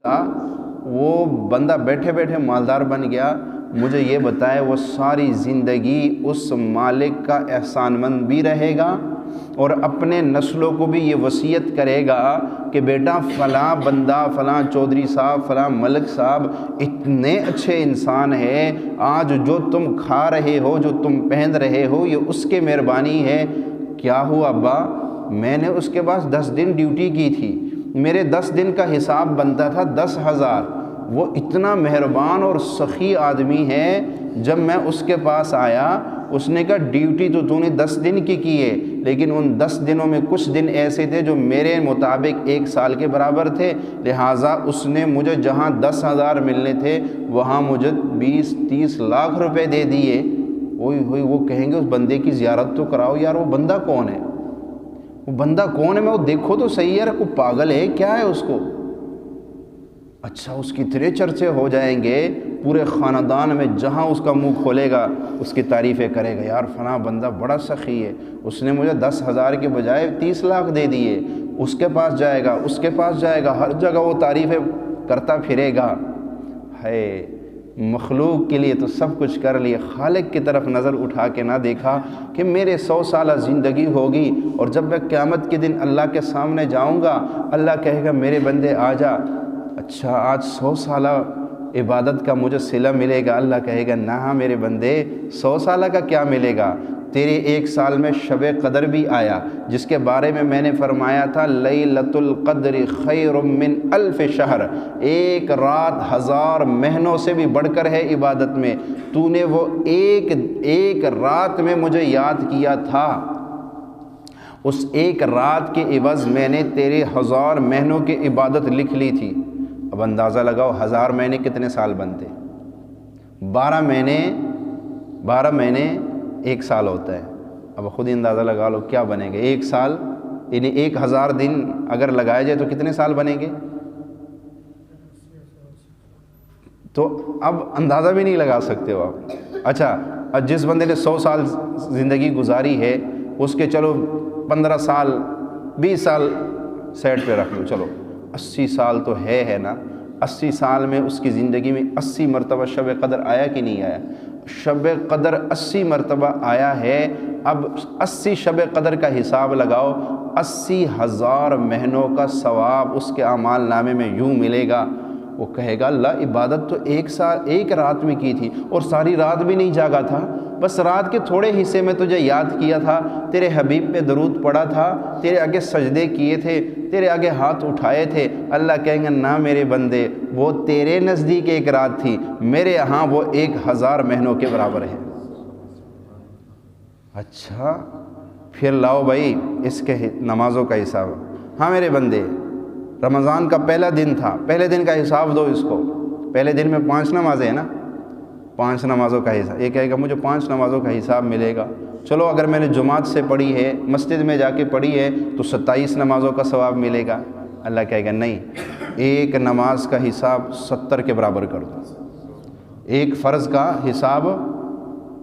وہ بندہ بیٹھے بیٹھے مالدار بن گیا، مجھے یہ بتائے وہ ساری زندگی اس مالک کا احسان مند بھی رہے گا اور اپنے نسلوں کو بھی یہ وصیت کرے گا کہ بیٹا فلاں بندہ، فلاں چودھری صاحب، فلاں ملک صاحب اتنے اچھے انسان ہیں، آج جو تم کھا رہے ہو، جو تم پہن رہے ہو، یہ اس کے مہربانی ہے۔ کیا ہوا ابا؟ میں نے اس کے پاس 10 دن ڈیوٹی کی تھی، میرے 10 دن کا حساب بنتا تھا 10,000۔ وہ اتنا مہربان اور سخی آدمی ہے، جب میں اس کے پاس آیا اس نے کہا ڈیوٹی تو نے 10 دن کی ہے، لیکن ان 10 دنوں میں کچھ دن ایسے تھے جو میرے مطابق 1 سال کے برابر تھے، لہٰذا اس نے مجھے جہاں 10,000 ملنے تھے وہاں مجھے 20-30 لاکھ روپے دے دیے۔ ہوئی وہ کہیں گے اس بندے کی زیارت تو کراؤ یار، وہ بندہ کون ہے؟ وہ بندہ کون ہے؟ میں وہ دیکھو تو صحیح یار، کوئی پاگل ہے کیا ہے اس کو؟ اچھا اس کی اتنے چرچے ہو جائیں گے پورے خاندان میں، جہاں اس کا منہ کھولے گا اس کی تعریفیں کرے گا، یار فلاں بندہ بڑا سخی ہے، اس نے مجھے 10,000 کے بجائے 30 لاکھ دے دیے۔ اس کے پاس جائے گا، اس کے پاس جائے گا، ہر جگہ وہ تعریفیں کرتا پھرے گا۔ ہے مخلوق کے لیے تو سب کچھ کر لیے، خالق کی طرف نظر اٹھا کے نہ دیکھا کہ میرے 100 سالہ زندگی ہوگی اور جب میں قیامت کے دن اللہ کے سامنے جاؤں گا، اللہ کہے گا میرے بندے آ جا۔ اچھا آج 100 سالہ عبادت کا مجھے صلہ ملے گا، اللہ کہے گا نہ میرے بندے 100 سالہ کا کیا ملے گا، تیرے 1 سال میں شب قدر بھی آیا، جس کے بارے میں میں نے فرمایا تھا لیلۃ القدر خیر من 1000 شہر، 1 رات 1000 مہینوں سے بھی بڑھ کر ہے عبادت میں۔ تو نے وہ ایک رات میں مجھے یاد کیا تھا، اس 1 رات کے عوض میں نے تیرے 1000 مہینوں کی عبادت لکھ لی تھی۔ اب اندازہ لگاؤ 1000 مہینے کتنے سال بنتے؟ 12 مہینے 1 سال ہوتا ہے۔ اب خود ہی اندازہ لگا لو کیا بنے گا 1 سال، یعنی 1000 دن اگر لگائے جائے تو کتنے سال بنیں گے؟ تو اب اندازہ بھی نہیں لگا سکتے ہو آپ۔ اچھا جس بندے نے 100 سال زندگی گزاری ہے، اس کے چلو 15 سال 20 سال سیٹ پہ رکھ لو، چلو 80 سال تو ہے نا، 80 سال میں اس کی زندگی میں 80 مرتبہ شب قدر آیا کہ نہیں آیا؟ شب قدر 80 مرتبہ آیا ہے۔ اب 80 شب قدر کا حساب لگاؤ، 80,000 مہینوں کا ثواب اس کے اعمال نامے میں یوں ملے گا۔ وہ کہے گا اللہ عبادت تو 1 رات میں کی تھی اور ساری رات بھی نہیں جاگا تھا، بس رات کے تھوڑے حصے میں تجھے یاد کیا تھا، تیرے حبیب پہ درود پڑھا تھا، تیرے آگے سجدے کیے تھے، تیرے آگے ہاتھ اٹھائے تھے۔ اللہ کہیں گے نہ میرے بندے، وہ تیرے نزدیک 1 رات تھی، میرے ہاں وہ 1000 مہینوں کے برابر ہے۔ اچھا پھر لاؤ بھائی اس کے نمازوں کا حساب۔ ہاں میرے بندے، رمضان کا پہلا دن تھا، پہلے دن کا حساب دو اس کو۔ پہلے دن میں 5 نمازیں ہیں نا، 5 نمازوں کا حساب۔ یہ کہے گا مجھے 5 نمازوں کا حساب ملے گا۔ چلو اگر میں نے جماعت سے پڑھی ہے، مسجد میں جا کے پڑھی ہے تو 27 نمازوں کا ثواب ملے گا۔ اللہ کہے گا نہیں، 1 نماز کا حساب 70 کے برابر کر دو۔ 1 فرض کا حساب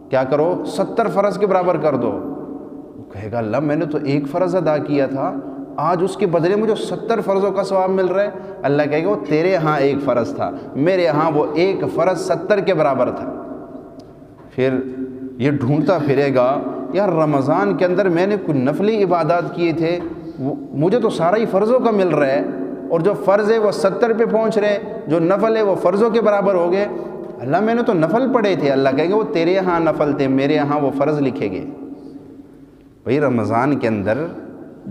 کیا کرو؟ 70 فرض کے برابر کر دو۔ وہ کہے گا اللہ میں نے تو 1 فرض ادا کیا تھا، آج اس کے بدلے مجھے 70 فرضوں کا ثواب مل رہا ہے۔ اللہ کہے گا وہ تیرے ہاں 1 فرض تھا، میرے ہاں وہ 1 فرض 70 کے برابر تھا۔ پھر یہ ڈھونڈتا پھرے گا یار رمضان کے اندر میں نے کچھ نفلی عبادات کیے تھے، مجھے تو سارا ہی فرضوں کا مل رہا ہے، اور جو فرض ہے وہ 70 پہ پہنچ رہے، جو نفل ہے وہ فرضوں کے برابر ہو گئے۔ اللہ میں نے تو نفل پڑھے تھے۔ اللہ کہیں گے وہ تیرے ہاں نفل تھے، میرے ہاں وہ فرض لکھے گئے۔ بھئی رمضان کے اندر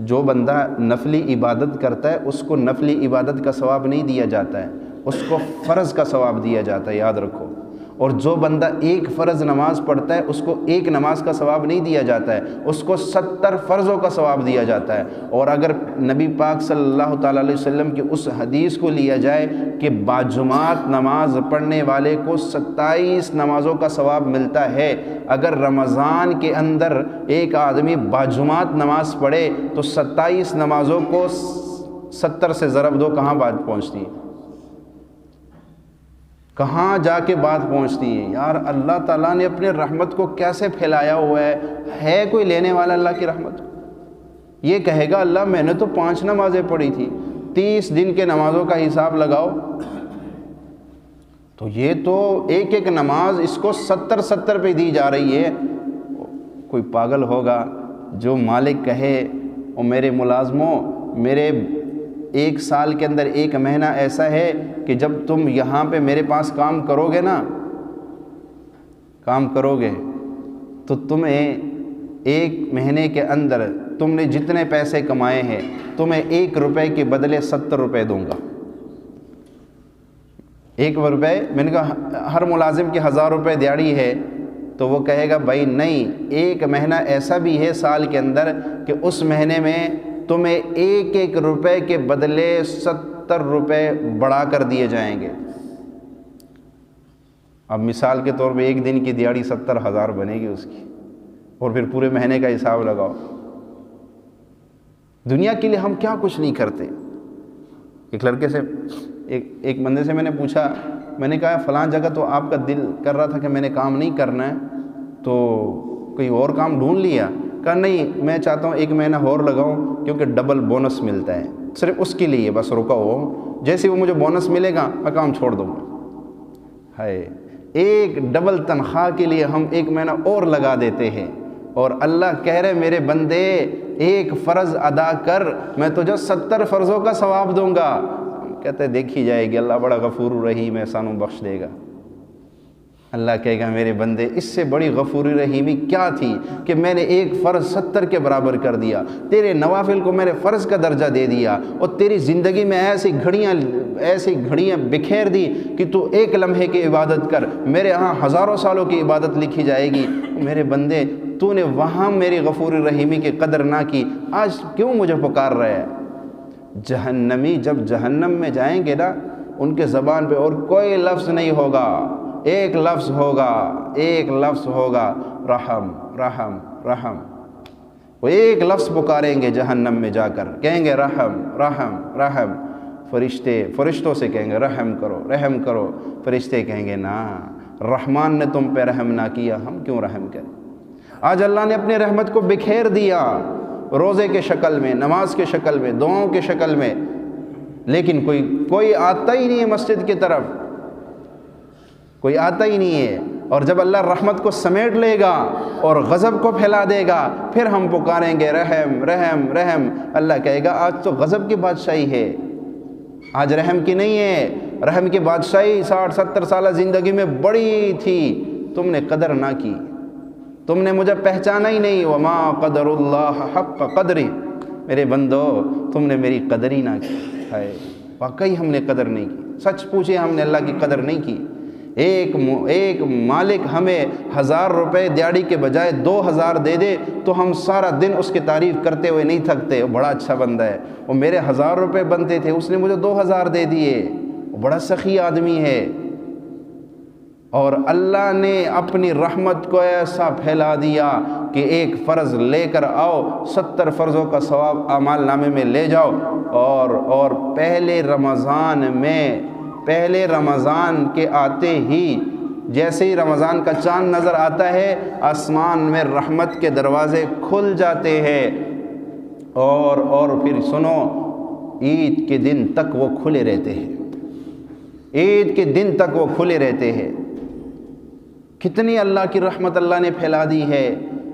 جو بندہ نفلی عبادت کرتا ہے اس کو نفلی عبادت کا ثواب نہیں دیا جاتا ہے، اس کو فرض کا ثواب دیا جاتا ہے، یاد رکھو۔ اور جو بندہ 1 فرض نماز پڑھتا ہے اس کو 1 نماز کا ثواب نہیں دیا جاتا ہے، اس کو 70 فرضوں کا ثواب دیا جاتا ہے۔ اور اگر نبی پاک صلی اللہ تعالیٰ علیہ وسلم کی اس حدیث کو لیا جائے کہ باجماعت نماز پڑھنے والے کو 27 نمازوں کا ثواب ملتا ہے، اگر رمضان کے اندر ایک آدمی باجماعت نماز پڑھے تو 27 نمازوں کو 70 سے ضرب دو، کہاں بات پہنچتی ہے؟ کہاں جا کے بات پہنچتی ہے؟ یار اللہ تعالیٰ نے اپنے رحمت کو کیسے پھیلایا ہوا ہے کوئی لینے والا اللہ کی رحمت؟ یہ کہے گا اللہ میں نے تو 5 نمازیں پڑھی تھی، 30 دن کے نمازوں کا حساب لگاؤ تو یہ تو ایک ایک نماز اس کو 70 پہ دی جا رہی ہے۔ کوئی پاگل ہوگا جو مالک کہے او میرے ملازموں، میرے 1 سال کے اندر 1 مہینہ ایسا ہے کہ جب تم یہاں پہ میرے پاس کام کرو گے نا، کام کرو گے تو تمہیں 1 مہینے کے اندر تم نے جتنے پیسے کمائے ہیں تمہیں 1 روپے کے بدلے 70 روپے دوں گا۔ 1 روپے، میں نے کہا ہر ملازم کی 1000 روپے دیہڑی ہے، تو وہ کہے گا بھائی نہیں، 1 مہینہ ایسا بھی ہے سال کے اندر کہ اس مہینے میں تمہیں 1 روپے کے بدلے 70 روپے بڑھا کر دیے جائیں گے۔ اب مثال کے طور پہ 1 دن کی دیہڑی 70,000 بنے گی اس کی، اور پھر پورے مہینے کا حساب لگاؤ۔ دنیا کے لیے ہم کیا کچھ نہیں کرتے۔ ایک لڑکے سے، ایک بندے سے میں نے پوچھا، میں نے کہا فلاں جگہ تو آپ کا دل کر رہا تھا کہ میں نے کام نہیں کرنا ہے، تو کوئی اور کام ڈھونڈ لیا؟ کہا نہیں، میں چاہتا ہوں 1 مہینہ اور لگاؤں کیونکہ ڈبل بونس ملتا ہے، صرف اس کے لیے بس رکا ہو، جیسے وہ مجھے بونس ملے گا میں کام چھوڑ دوں گا۔ ہے ایک ڈبل تنخواہ کے لیے ہم 1 مہینہ اور لگا دیتے ہیں، اور اللہ کہہ رہے میرے بندے 1 فرض ادا کر، میں تجھے 70 فرضوں کا ثواب دوں گا۔ کہتے ہیں دیکھی جائے گی، اللہ بڑا غفور رحیم ہے، احسانوں بخش دے گا۔ اللہ کہے گا میرے بندے اس سے بڑی غفوری رحیمی کیا تھی کہ میں نے 1 فرض 70 کے برابر کر دیا، تیرے نوافل کو میں نے فرض کا درجہ دے دیا، اور تیری زندگی میں ایسی گھڑیاں بکھیر دی کہ تو 1 لمحے کی عبادت کر، میرے ہاں ہزاروں سالوں کی عبادت لکھی جائے گی۔ میرے بندے تو نے وہاں میری غفوری رحیمی کی قدر نہ کی، آج کیوں مجھے پکار رہے ہے؟ جہنمی جب جہنم میں جائیں گے نا، ان کے زبان پہ اور کوئی لفظ نہیں ہوگا، ایک لفظ ہوگا رحم رحم رحم۔ وہ ایک لفظ پکاریں گے جہنم میں جا کر، کہیں گے رحم رحم رحم۔ فرشتوں سے کہیں گے رحم کرو رحم کرو، فرشتے کہیں گے نا، رحمان نے تم پہ رحم نہ کیا، ہم کیوں رحم کریں؟ آج اللہ نے اپنی رحمت کو بکھیر دیا، روزے کے شکل میں، نماز کے شکل میں، دعاؤں کے شکل میں، لیکن کوئی آتا ہی نہیں ہے مسجد کی طرف، کوئی آتا ہی نہیں ہے۔ اور جب اللہ رحمت کو سمیٹ لے گا اور غضب کو پھیلا دے گا، پھر ہم پکاریں گے رحم رحم رحم۔ اللہ کہے گا آج تو غضب کی بادشاہی ہے، آج رحم کی نہیں ہے۔ رحم کی بادشاہی 60-70 سالہ زندگی میں بڑی تھی، تم نے قدر نہ کی، تم نے مجھے پہچانا ہی نہیں۔ وما قدر اللہ حق قدری، میرے بندو تم نے میری قدر ہی نہ کی۔ ہے واقعی ہم نے قدر نہیں کی، سچ پوچھے ہم نے اللہ کی قدر نہیں کی۔ ایک مالک ہمیں 1000 روپے دیہڑی کے بجائے 2000 دے دے تو ہم سارا دن اس کی تعریف کرتے ہوئے نہیں تھکتے، وہ بڑا اچھا بندہ ہے، وہ میرے 1000 روپے بنتے تھے اس نے مجھے 2000 دے دیے، وہ بڑا سخی آدمی ہے۔ اور اللہ نے اپنی رحمت کو ایسا پھیلا دیا کہ 1 فرض لے کر آؤ، 70 فرضوں کا ثواب اعمال نامے میں لے جاؤ۔ اور پہلے رمضان کے آتے ہی، جیسے ہی رمضان کا چاند نظر آتا ہے، آسمان میں رحمت کے دروازے کھل جاتے ہیں، اور پھر سنو، عید کے دن تک وہ کھلے رہتے ہیں، عید کے دن تک وہ کھلے رہتے ہیں۔ کتنی اللہ کی رحمت اللہ نے پھیلا دی ہے۔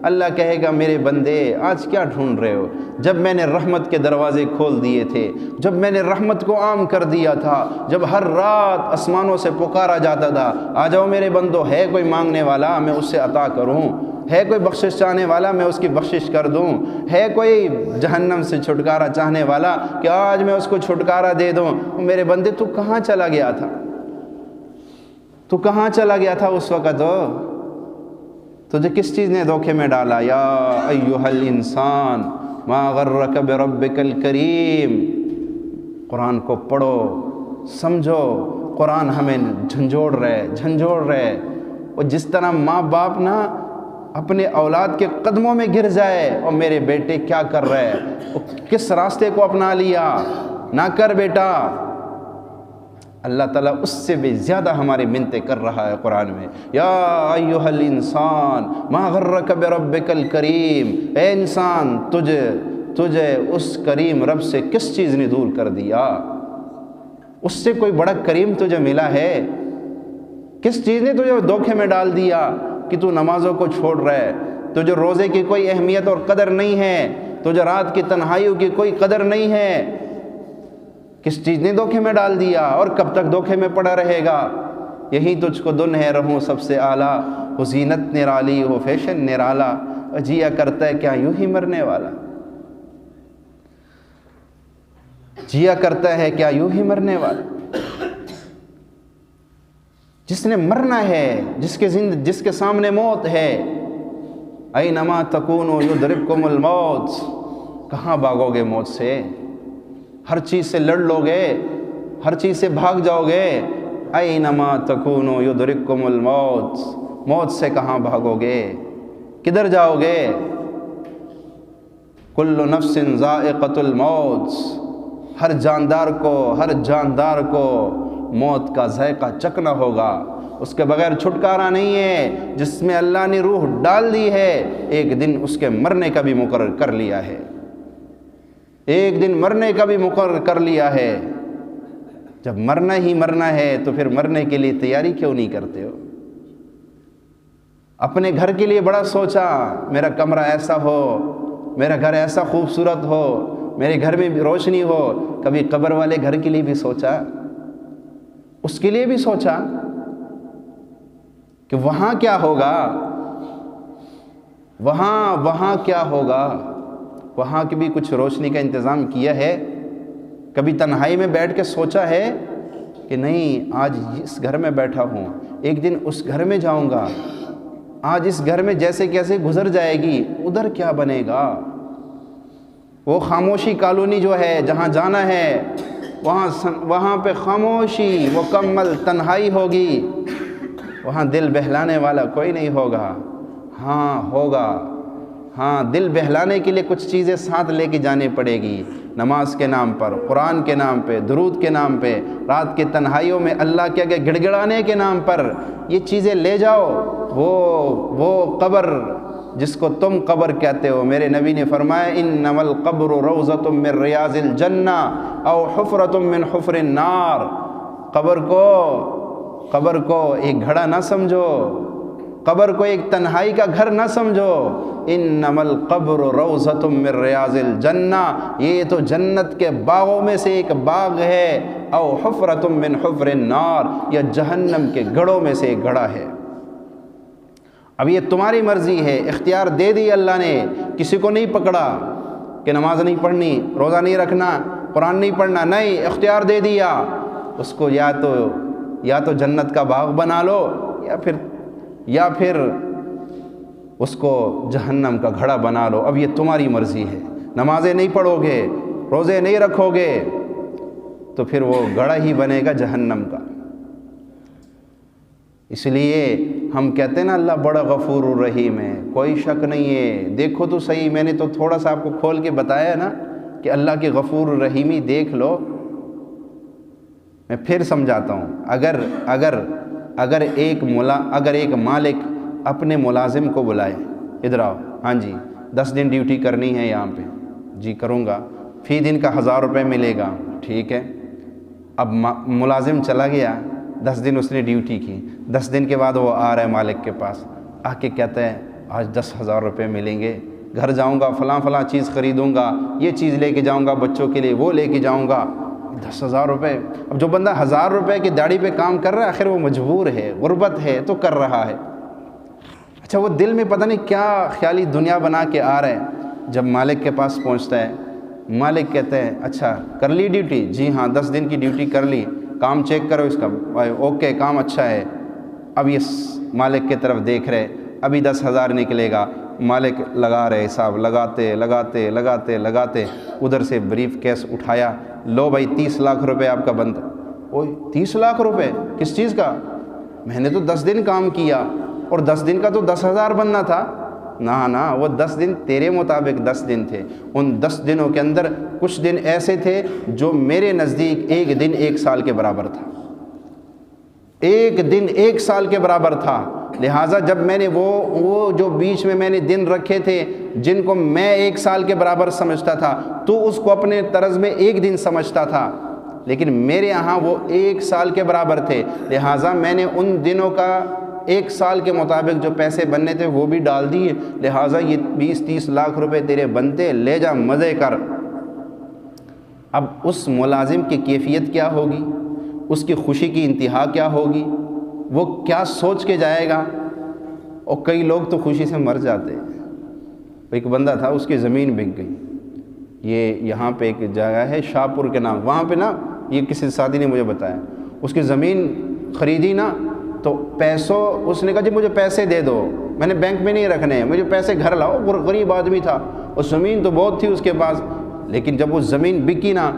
اللہ کہے گا میرے بندے آج کیا ڈھونڈ رہے ہو؟ جب میں نے رحمت کے دروازے کھول دیے تھے، جب میں نے رحمت کو عام کر دیا تھا، جب ہر رات آسمانوں سے پکارا جاتا تھا آ جاؤ میرے بندو، ہے کوئی مانگنے والا میں اس سے عطا کروں، ہے کوئی بخشش چاہنے والا میں اس کی بخشش کر دوں، ہے کوئی جہنم سے چھٹکارا چاہنے والا کہ آج میں اس کو چھٹکارا دے دوں۔ میرے بندے تو کہاں چلا گیا تھا؟ تو کہاں چلا گیا تھا اس وقت؟ تجھے کس چیز نے دھوکے میں ڈالا؟ یا ایھا الانسان ما غرک بربک الکریم۔ قرآن کو پڑھو، سمجھو، قرآن ہمیں جھنجھوڑ رہے۔ اور جس طرح ماں باپ نا اپنے اولاد کے قدموں میں گر جائے، اور میرے بیٹے کیا کر رہے، کس راستے کو اپنا لیا، نہ کر بیٹا۔ اللہ تعالیٰ اس سے بھی زیادہ ہماری منتیں کر رہا ہے قرآن میں، یا ایھا الانسان ما غرک بربک الکریم۔ اے انسان، تجھے اس کریم رب سے کس چیز نے دور کر دیا؟ اس سے کوئی بڑا کریم تجھے ملا ہے؟ کس چیز نے تجھے دھوکے میں ڈال دیا کہ تو نمازوں کو چھوڑ رہا ہے؟ تجھے روزے کی کوئی اہمیت اور قدر نہیں ہے، تجھے رات کی تنہائیوں کی کوئی قدر نہیں ہے۔ کس چیز نے دھوکے میں ڈال دیا اور کب تک دھوکے میں پڑا رہے گا؟ یہی تجھ کو دن ہے رہوں سب سے اعلیٰ، ہو زینت نرالی ہو فیشن نرالا، جیا کرتا ہے کیا یوں ہی مرنے والا؟ جیا کرتا ہے کیا یوں ہی مرنے والا؟ جس نے مرنا ہے، جس کے سامنے موت ہے، اینما تکونوا یدرککم الموت، کہاں بھاگو گے موت سے؟ ہر چیز سے لڑ لو گے، ہر چیز سے بھاگ جاؤ گے۔ اینما تکونوا یدرککم الموت، موت سے کہاں بھاگو گے؟ کدھر جاؤ گے؟ کل نفس ذائقۃ الموت، ہر جاندار کو موت کا ذائقہ چکھنا ہوگا، اس کے بغیر چھٹکارا نہیں ہے۔ جس میں اللہ نے روح ڈال دی ہے، ایک دن اس کے مرنے کا بھی مقرر کر لیا ہے، ایک دن مرنے کا بھی مقرر کر لیا ہے۔ جب مرنا ہی مرنا ہے تو پھر مرنے کے لیے تیاری کیوں نہیں کرتے ہو؟ اپنے گھر کے لیے بڑا سوچا، میرا کمرہ ایسا ہو، میرا گھر ایسا خوبصورت ہو، میرے گھر میں بھی روشنی ہو۔ کبھی قبر والے گھر کے لیے بھی سوچا؟ اس کے لیے بھی سوچا کہ وہاں کیا ہوگا؟ وہاں کیا ہوگا؟ وہاں کی بھی کچھ روشنی کا انتظام کیا ہے؟ کبھی تنہائی میں بیٹھ کے سوچا ہے کہ نہیں آج اس گھر میں بیٹھا ہوں، ایک دن اس گھر میں جاؤں گا، آج اس گھر میں جیسے کیسے گزر جائے گی، ادھر کیا بنے گا؟ وہ خاموشی کالونی جو ہے جہاں جانا ہے، وہاں پہ خاموشی مکمل تنہائی ہوگی، وہاں دل بہلانے والا کوئی نہیں ہوگا۔ ہاں دل بہلانے کے لیے کچھ چیزیں ساتھ لے کے جانی پڑے گی، نماز کے نام پر، قرآن کے نام پہ، درود کے نام پہ، رات کے تنہائیوں میں اللہ کے آگے گڑ گڑانے کے نام پر یہ چیزیں لے جاؤ۔ وہ قبر جس کو تم قبر کہتے ہو، میرے نبی نے فرمایا انما القبر روضۃ من ریاض الجنہ او حفرۃ من حفر النار۔ قبر کو ایک گھڑا نہ سمجھو، قبر کو ایک تنہائی کا گھر نہ سمجھو۔ انما القبر روضۃ من ریاض الجنہ، یہ تو جنت کے باغوں میں سے ایک باغ ہے، او حفرۃ من حفر النار، یا جہنم کے گڑھوں میں سے ایک گڑھا ہے۔ اب یہ تمہاری مرضی ہے، اختیار دے دی اللہ نے، کسی کو نہیں پکڑا کہ نماز نہیں پڑھنی، روزہ نہیں رکھنا، قرآن نہیں پڑھنا، نہیں، اختیار دے دیا اس کو، یا تو جنت کا باغ بنا لو یا پھر اس کو جہنم کا گھڑا بنا لو۔ اب یہ تمہاری مرضی ہے، نمازیں نہیں پڑھو گے، روزے نہیں رکھو گے تو پھر وہ گڑھا ہی بنے گا جہنم کا۔ اس لیے ہم کہتے ہیں نا اللہ بڑا غفور الرحیم ہے، کوئی شک نہیں ہے۔ دیکھو تو صحیح، میں نے تو تھوڑا سا آپ کو کھول کے بتایا نا کہ اللہ کی غفور الرحیمی دیکھ لو۔ میں پھر سمجھاتا ہوں، اگر ایک مالک اپنے ملازم کو بلائے، ادھر آؤ، ہاں جی 10 دن ڈیوٹی کرنی ہے یہاں پہ، جی کروں گا، فی دن کا 1000 روپے ملے گا، ٹھیک ہے۔ اب ملازم چلا گیا، 10 دن اس نے ڈیوٹی کی، 10 دن کے بعد وہ آ رہا ہے مالک کے پاس، آ کے کہتا ہے آج 10,000 روپے ملیں گے، گھر جاؤں گا، فلاں چیز خریدوں گا، یہ چیز لے کے جاؤں گا بچوں کے لیے، وہ لے کے جاؤں گا، 10,000 روپے۔ اب جو بندہ 1000 روپے کی داڑھی پہ کام کر رہا ہے، آخر وہ مجبور ہے، غربت ہے تو کر رہا ہے۔ اچھا وہ دل میں پتہ نہیں کیا خیالی دنیا بنا کے آ رہا ہے۔ جب مالک کے پاس پہنچتا ہے، مالک کہتے ہیں اچھا کر لی ڈیوٹی؟ جی ہاں 10 دن کی ڈیوٹی کر لی، کام چیک کرو اس کا، اوکے کام اچھا ہے۔ اب یہ مالک کی طرف دیکھ رہے، ابھی 10,000 نکلے گا، مالک لگا رہے حساب، لگاتے ادھر سے بریف کیس اٹھایا، لو بھائی 30 لاکھ روپے آپ کا بند۔ اوہ 30 لاکھ روپے کس چیز کا؟ میں نے تو 10 دن کام کیا اور 10 دن کا تو 10,000 بننا تھا۔ نہ وہ 10 دن تیرے مطابق 10 دن تھے، ان 10 دنوں کے اندر کچھ دن ایسے تھے جو میرے نزدیک ایک دن 1 سال کے برابر تھا، ایک دن 1 سال کے برابر تھا، لہٰذا جب میں نے وہ جو بیچ میں نے دن رکھے تھے جن کو میں 1 سال کے برابر سمجھتا تھا، تو اس کو اپنے طرز میں 1 دن سمجھتا تھا، لیکن میرے یہاں وہ 1 سال کے برابر تھے، لہٰذا میں نے ان دنوں کا 1 سال کے مطابق جو پیسے بننے تھے وہ بھی ڈال دیے، لہٰذا یہ 20-30 لاکھ روپے تیرے بنتے، لے جا مزے کر۔ اب اس ملازم کی کیفیت کیا ہوگی، اس کی خوشی کی انتہا کیا ہوگی، وہ کیا سوچ کے جائے گا؟ اور کئی لوگ تو خوشی سے مر جاتے ہیں۔ ایک بندہ تھا، اس کی زمین بک گئی، یہاں پہ ایک جگہ ہے شاہپور کے نام، وہاں پہ نا یہ کسی ساتھی نے مجھے بتایا، اس کی زمین خریدی نا تو اس نے کہا جی مجھے پیسے دے دو، میں نے بینک میں نہیں رکھنے ہیں، مجھے پیسے گھر لاؤ۔ غریب آدمی تھا، اور زمین تو بہت تھی اس کے پاس، لیکن جب وہ زمین بکی نا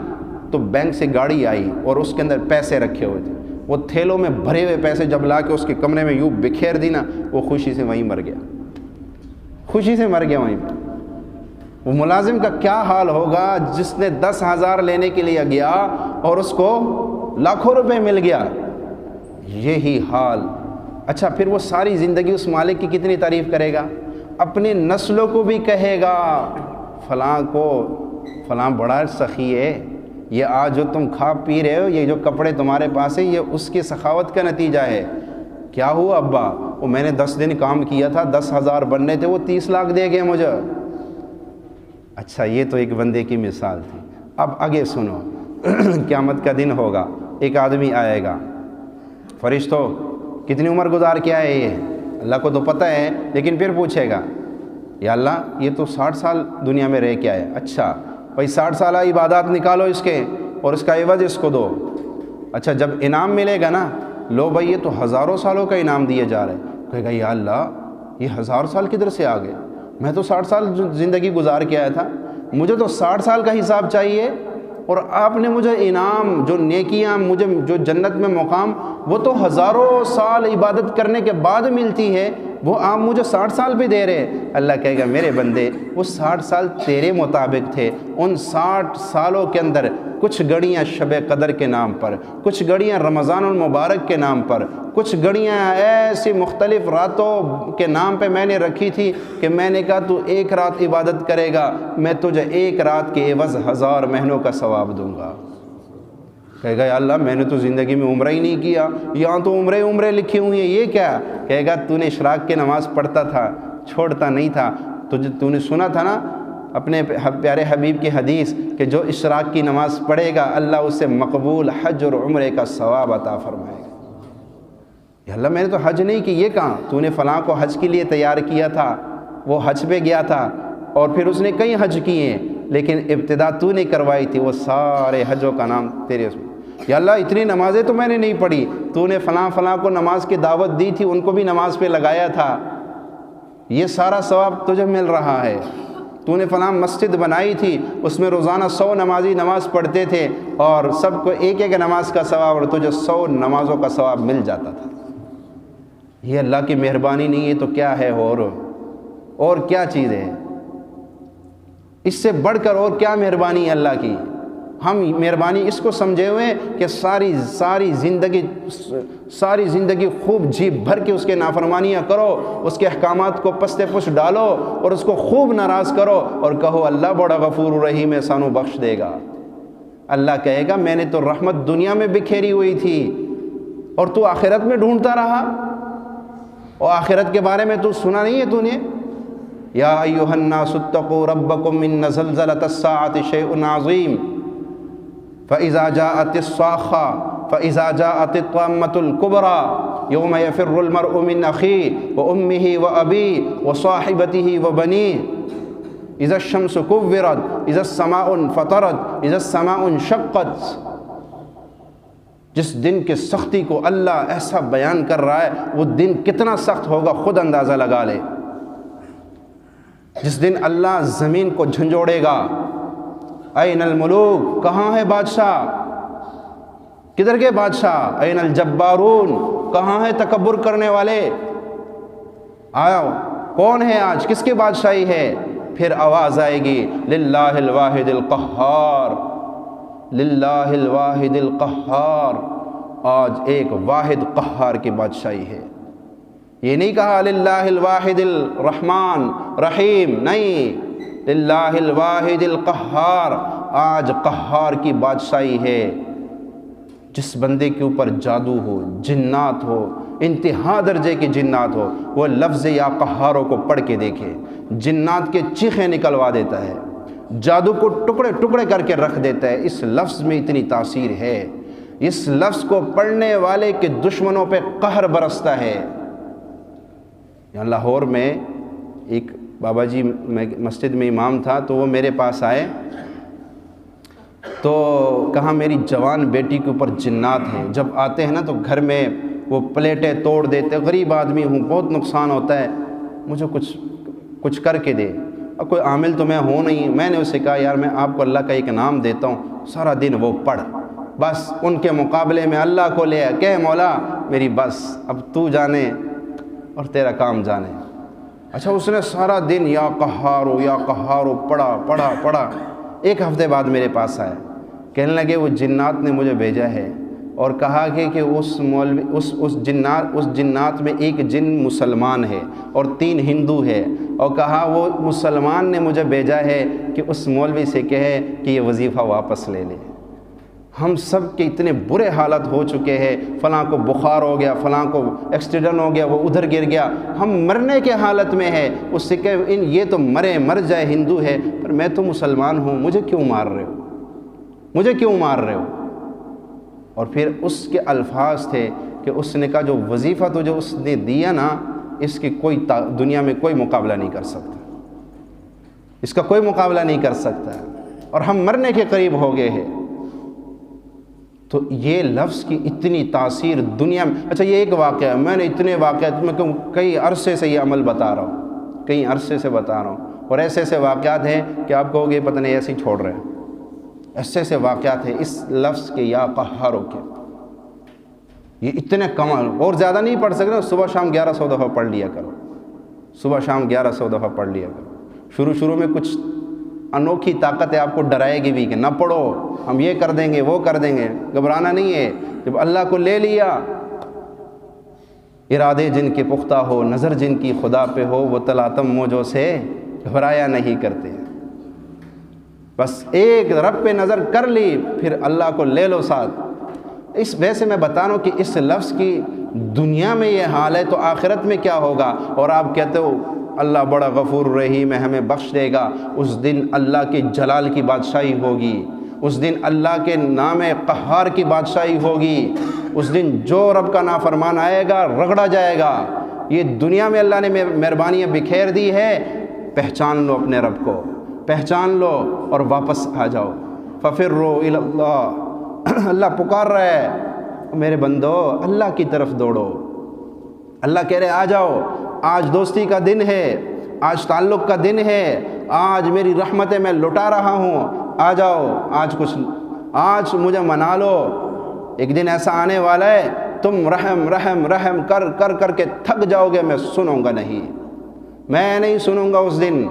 تو بینک سے گاڑی آئی اور اس کے اندر پیسے رکھے ہوئے تھے، وہ تھیلوں میں بھرے ہوئے پیسے جب لا کے اس کے کمرے میں یوں بکھیر دی نا، وہ خوشی سے وہیں مر گیا، خوشی سے مر گیا وہیں پہ۔ وہ ملازم کا کیا حال ہوگا جس نے 10,000 لینے کے لیے گیا اور اس کو لاکھوں روپے مل گیا، یہی حال۔ اچھا پھر وہ ساری زندگی اس مالک کی کتنی تعریف کرے گا، اپنی نسلوں کو بھی کہے گا فلاں بڑا سخی ہے، یہ آج جو تم کھا پی رہے ہو، یہ جو کپڑے تمہارے پاس ہیں، یہ اس کی سخاوت کا نتیجہ ہے۔ کیا ہوا ابا؟ وہ میں نے 10 دن کام کیا تھا، 10,000 بننے تھے، وہ 30 لاکھ دے گئے مجھے۔ اچھا یہ تو ایک بندے کی مثال تھی۔ اب آگے سنو، قیامت کا دن ہوگا، ایک آدمی آئے گا، فرشتوں کتنی عمر گزار کے آئے یہ؟ اللہ کو تو پتہ ہے، لیکن پھر پوچھے گا یا اللہ یہ تو 60 سال دنیا میں رہ کے آئے۔ اچھا بھائی 60 سالہ عبادات نکالو اس کے اور اس کا عوض اس کو دو۔ اچھا جب انعام ملے گا نا، لو بھائی یہ تو ہزاروں سالوں کا انعام دیے جا رہے ہیں، کہے گا یا اللہ یہ 1000 سال کدھر سے آ گئے؟ میں تو 60 سال زندگی گزار کے آیا تھا، مجھے تو 60 سال کا حساب چاہیے، اور آپ نے مجھے انعام جو نیکیاں، مجھے جو جنت میں مقام، وہ تو ہزاروں سال عبادت کرنے کے بعد ملتی ہے، وہ آپ مجھے 60 سال بھی دے رہے۔ اللہ کہے گا میرے بندے وہ 60 سال تیرے مطابق تھے، ان 60 سالوں کے اندر کچھ گھڑیاں شب قدر کے نام پر، کچھ گھڑیاں رمضان المبارک کے نام پر، کچھ گھڑیاں ایسی مختلف راتوں کے نام پہ میں نے رکھی تھی کہ میں نے کہا تو 1 رات عبادت کرے گا، میں تجھے 1 رات کے عوض 1000 مہینوں کا ثواب دوں گا۔ کہے گا یا اللہ میں نے تو زندگی میں عمرہ ہی نہیں کیا، یہاں تو عمرے لکھی ہوئی ہیں، یہ کیا؟ کہے گا تو نے اشراق کی نماز پڑھتا تھا، چھوڑتا نہیں تھا، تو نے سنا تھا نا اپنے پیارے حبیب کی حدیث کہ جو اشراق کی نماز پڑھے گا اللہ اسے مقبول حج اور عمرے کا ثواب عطا فرمائے گا۔ یا اللہ میں نے تو حج نہیں کی، یہ کہاں؟ تو نے فلاں کو حج کے لیے تیار کیا تھا، وہ حج پہ گیا تھا اور پھر اس نے کئی حج کیے ہیں، لیکن ابتدا تو نے کروائی تھی، وہ سارے حجوں کا نام تیرے اس میں۔ یا اللہ اتنی نمازیں تو میں نے نہیں پڑھی، تو نے فلاں کو نماز کی دعوت دی تھی، ان کو بھی نماز پہ لگایا تھا، یہ سارا ثواب تجھے مل رہا ہے۔ تو نے فلاں مسجد بنائی تھی، اس میں روزانہ 100 نمازی نماز پڑھتے تھے اور سب کو ایک نماز کا ثواب، اور تجھے 100 نمازوں کا ثواب مل جاتا تھا۔ یہ اللہ کی مہربانی نہیں ہے تو کیا ہے؟ اور کیا چیز ہے اس سے بڑھ کر؟ اور کیا مہربانی ہے اللہ کی؟ ہم مہربانی اس کو سمجھے ہوئے کہ ساری زندگی خوب جی بھر کے اس کے نافرمانیاں کرو، اس کے احکامات کو پست پش ڈالو اور اس کو خوب ناراض کرو اور کہو اللہ بڑا غفور رحیم ہے، سانو بخش دے گا۔ اللہ کہے گا میں نے تو رحمت دنیا میں بکھیری ہوئی تھی اور تو آخرت میں ڈھونڈتا رہا، اور آخرت کے بارے میں تو سنا نہیں ہے تو نے؟ یا ایھا الناس اتقوا ربکم ان زلزلۃ الساعۃ شیء عظیم فإذا جاءت الصاخة فإذا جاءت الطامة الكبرى يوم يفر المرء من أخيه وأمه وأبيه وصاحبته وبنيه إذا الشمس كورت إذا السماء انفطرت إذا السماء انشقت۔ جس دن کی سختی کو اللہ ایسا بیان کر رہا ہے، وہ دن کتنا سخت ہوگا خود اندازہ لگا لے۔ جس دن اللہ زمین کو جھنجھوڑے گا، این الملوک، کہاں ہے بادشاہ؟ کدھر کے بادشاہ؟ این الجبارون، کہاں ہے تکبر کرنے والے؟ آؤ کون ہے آج؟ کس کی بادشاہی ہے؟ پھر آواز آئے گی للہ الواحد القہار، للہ الواحد القہار، آج ایک واحد قہار کی بادشاہی ہے۔ یہ نہیں کہا للہ الواحد الرحمن رحیم، نہیں، للہ الواحد القہار۔ آج قہار کی بادشاہی ہے۔ جس بندے کے اوپر جادو ہو، جنات ہو، انتہا درجے کے جنات ہو، وہ لفظ یا قہاروں کو پڑھ کے دیکھے، جنات کے چیخیں نکلوا دیتا ہے، جادو کو ٹکڑے ٹکڑے کر کے رکھ دیتا ہے۔ اس لفظ میں اتنی تاثیر ہے، اس لفظ کو پڑھنے والے کے دشمنوں پہ قہر برستا ہے۔ یہاں لاہور میں ایک بابا جی مسجد میں امام تھا، تو وہ میرے پاس آئے تو کہا میری جوان بیٹی کے اوپر جنات ہیں۔ جب آتے ہیں نا تو گھر میں وہ پلیٹیں توڑ دیتے، غریب آدمی ہوں، بہت نقصان ہوتا ہے، مجھے کچھ کر کے دے۔ اور کوئی عامل تو میں ہوں نہیں۔ میں نے اسے کہا یار میں آپ کو اللہ کا ایک نام دیتا ہوں، سارا دن وہ پڑھ، بس ان کے مقابلے میں اللہ کو لے کہ مولا میری بس، اب تو جانے اور تیرا کام جانے۔ اچھا اس نے سارا دن یا قہارو یا قہارو پڑھا۔ ایک ہفتے بعد میرے پاس آیا، کہنے لگے وہ جنات نے مجھے بھیجا ہے اور کہا کہ اس مولوی اس جنات میں ایک جن مسلمان ہے اور 3 ہندو ہے، اور کہا وہ مسلمان نے مجھے بھیجا ہے کہ اس مولوی سے کہے کہ یہ وظیفہ واپس لے لے۔ ہم سب کے اتنے برے حالت ہو چکے ہیں، فلاں کو بخار ہو گیا، فلاں کو ایکسیڈنٹ ہو گیا، وہ ادھر گر گیا، ہم مرنے کے حالت میں ہے۔ اس سے کہ یہ تو مر جائے، ہندو ہے، پر میں تو مسلمان ہوں، مجھے کیوں مار رہے ہو؟ اور پھر اس کے الفاظ تھے کہ اس نے کہا جو وظیفہ تجھے اس نے دیا نا، اس کی کوئی دنیا میں کوئی مقابلہ نہیں کر سکتا، اس کا کوئی مقابلہ نہیں کر سکتا، اور ہم مرنے کے قریب ہو گئے ہیں۔ تو یہ لفظ کی اتنی تاثیر دنیا میں۔ اچھا یہ ایک واقعہ ہے، میں نے اتنے واقعات میں کئی عرصے سے یہ عمل بتا رہا ہوں، اور ایسے واقعات ہیں کہ آپ کہو گے پتہ نہیں ایسے ہی چھوڑ رہے ہیں۔ ایسے واقعات ہیں اس لفظ کے یا قہاروں کے، یہ اتنے کمال، اور زیادہ نہیں پڑھ سکتے، صبح شام 1100 دفعہ پڑھ لیا کرو، شروع میں کچھ انوکھی طاقتیں آپ کو ڈرائے گی بھی کہ نہ پڑھو، ہم یہ کر دیں گے وہ کر دیں گے، گھبرانا نہیں ہے۔ جب اللہ کو لے لیا، ارادے جن کے پختہ ہو، نظر جن کی خدا پہ ہو، وہ تلاتم موجوں سے گھبرایا نہیں کرتے۔ بس ایک رب پہ نظر کر لی، پھر اللہ کو لے لو ساتھ۔ اس وجہ سے میں بتا رہا ہوں کہ اس لفظ کی دنیا میں یہ حال ہے تو آخرت میں کیا ہوگا؟ اور آپ کہتے ہو اللہ بڑا غفور رحیم ہے، ہمیں بخش دے گا۔ اس دن اللہ کے جلال کی بادشاہی ہوگی، اس دن اللہ کے نام قہار کی بادشاہی ہوگی، اس دن جو رب کا نافرمان آئے گا رگڑا جائے گا۔ یہ دنیا میں اللہ نے مہربانیاں بکھیر دی ہے، پہچان لو اپنے رب کو، پہچان لو اور واپس آ جاؤ۔ ففروا الی اللہ، اللہ پکار رہا ہے میرے بندو، اللہ کی طرف دوڑو۔ اللہ کہہ رہے آ جاؤ، آج دوستی کا دن ہے، آج تعلق کا دن ہے، آج میری رحمتیں میں لٹا رہا ہوں، آ جاؤ، آج مجھے منا لو۔ ایک دن ایسا آنے والا ہے تم رحم رحم رحم کر کے تھک جاؤ گے، میں سنوں گا نہیں، میں نہیں سنوں گا اس دن۔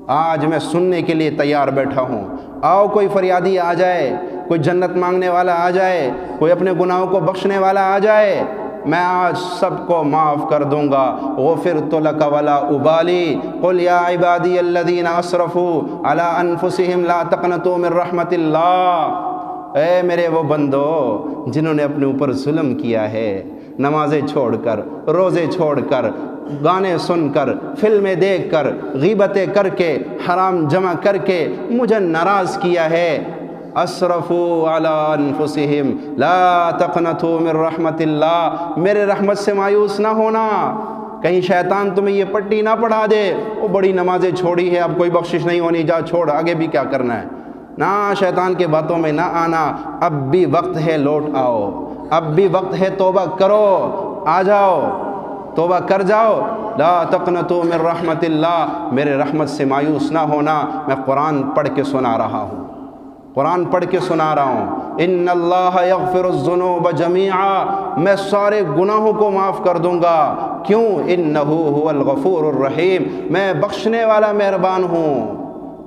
آج میں سننے کے لیے تیار بیٹھا ہوں۔ آؤ کوئی فریادی آ جائے، کوئی جنت مانگنے والا آ جائے، کوئی اپنے گناہوں کو بخشنے والا آ جائے، میں آج سب کو معاف کر دوں گا۔ غفرت لک ولا ابالی قل یا عبادی الذین اسرفوا علی انفسہم لا تقنطوا من رحمت اللہ۔ اے میرے وہ بندو جنہوں نے اپنے اوپر ظلم کیا ہے، نمازیں چھوڑ کر، روزے چھوڑ کر، گانے سن کر، فلمیں دیکھ کر، غیبتیں کر کے، حرام جمع کر کے مجھے ناراض کیا ہے، اسرفوا علی انفسہم لا تقنطوا من رحمت اللہ، میرے رحمت سے مایوس نہ ہونا۔ کہیں شیطان تمہیں یہ پٹی نہ پڑھا دے، وہ بڑی نمازیں چھوڑی ہے، اب کوئی بخشش نہیں ہونی، جا چھوڑ، آگے بھی کیا کرنا ہے۔ نہ شیطان کے باتوں میں نہ آنا، اب بھی وقت ہے، لوٹ آؤ، اب بھی وقت ہے، توبہ کرو، آ جاؤ، توبہ کر جاؤ۔ لا تقنطوا من رحمت اللہ، میرے رحمت سے مایوس نہ ہونا۔ میں قرآن پڑھ کے سنا رہا ہوں، ان اللہ یغفر الذنوب جمیعا، میں سارے گناہوں کو معاف کر دوں گا۔ کیوں؟ انہ هو الغفور الرحیم، میں بخشنے والا مہربان ہوں،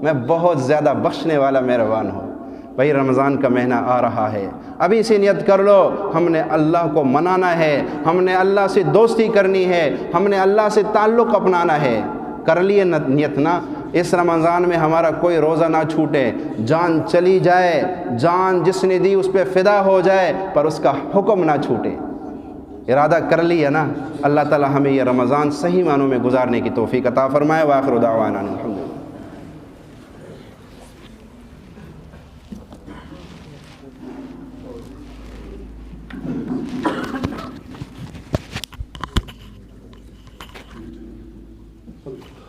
میں بہت زیادہ بخشنے والا مہربان ہوں۔ بھائی رمضان کا مہینہ آ رہا ہے، ابھی سے نیت کر لو، ہم نے اللہ کو منانا ہے، ہم نے اللہ سے دوستی کرنی ہے، ہم نے اللہ سے تعلق اپنانا ہے۔ کر لیے نیت نا، اس رمضان میں ہمارا کوئی روزہ نہ چھوٹے، جان چلی جائے، جان جس نے دی اس پہ فدا ہو جائے، پر اس کا حکم نہ چھوٹے۔ ارادہ کر لیا نا، اللہ تعالی ہمیں یہ رمضان صحیح معنوں میں گزارنے کی توفیق عطا فرمائے۔ وآخر دعوانا الحمدللہ۔ الحمد